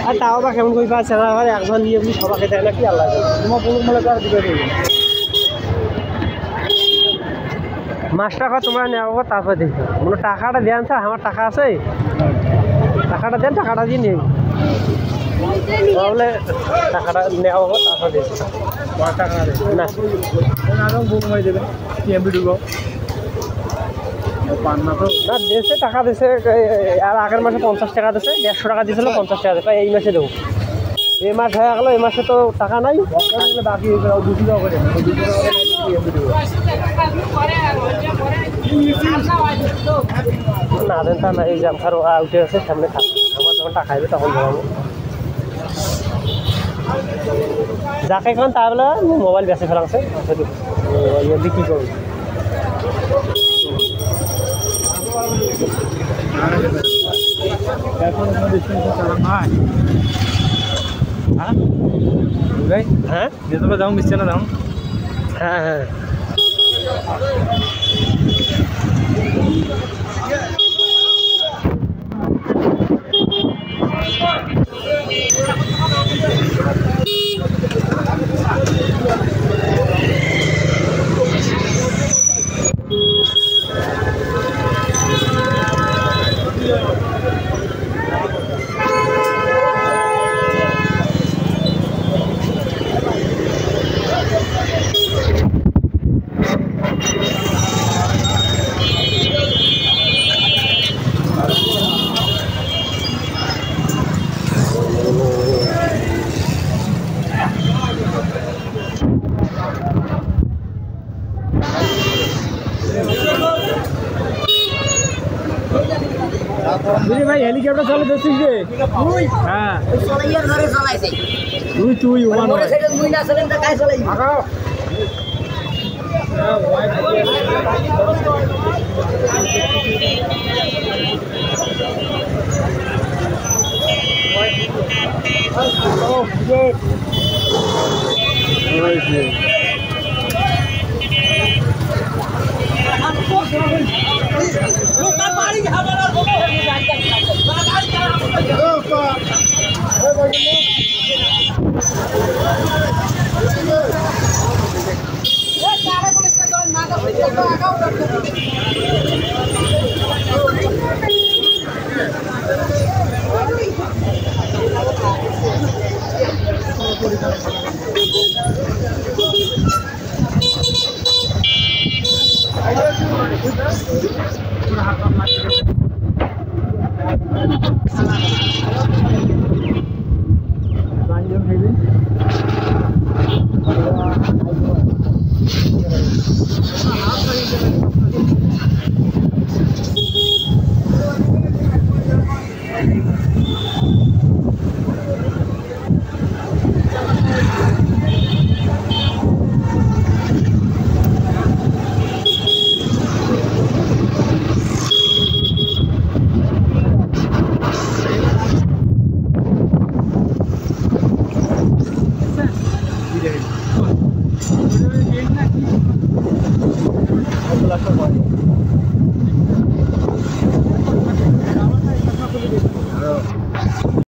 আর তাও বা কেমন করে পাচ্ছে না আবার একজন নিয়ে আপনি সবাইকে দেয় না কি আল্লাহ তোমার মনে করে দিবে মাস টাকা তোমরা নেওয়া তারপরে দেখো মনে টাকাটা দেন স্যার আমার টাকা আছে টাকাটা দেন টাকাটা দিয়ে নিন তাহলে টাকাটা নেওয়া হবে তারপরে দেখো টাকা না আরও বুক হয়ে দেবে না দেশে টাকা দিছে আর আগের মাসে 50 টাকা দিছে 150 টাকা দিয়েছিল 50 টাকা দেবে এই মাসে দেবো এই মাস হয়ে গেল এই মাসে তো টাকা নাই বাকি 200 টাকা করে না দেন তা না এই যে আমার আউটে আছে সামনে খাবো আমার যখন টাকা আসবে তখন দেবো যাকে এখন তাহলে মোবাইল বেঁচে ফেলাছে বিক্রি করবো হ্যাঁ যেতে যাও মিশছে না যাও হ্যাঁ হ্যাঁ ভাই হেলিকপ্টার চালাতে দেখছিস রে হ্যাঁ চলাইয়ার ধরে চালাইছে তুই ওয়ান ওরে সেটা মুই না চলেন তা কাই চালাই আগো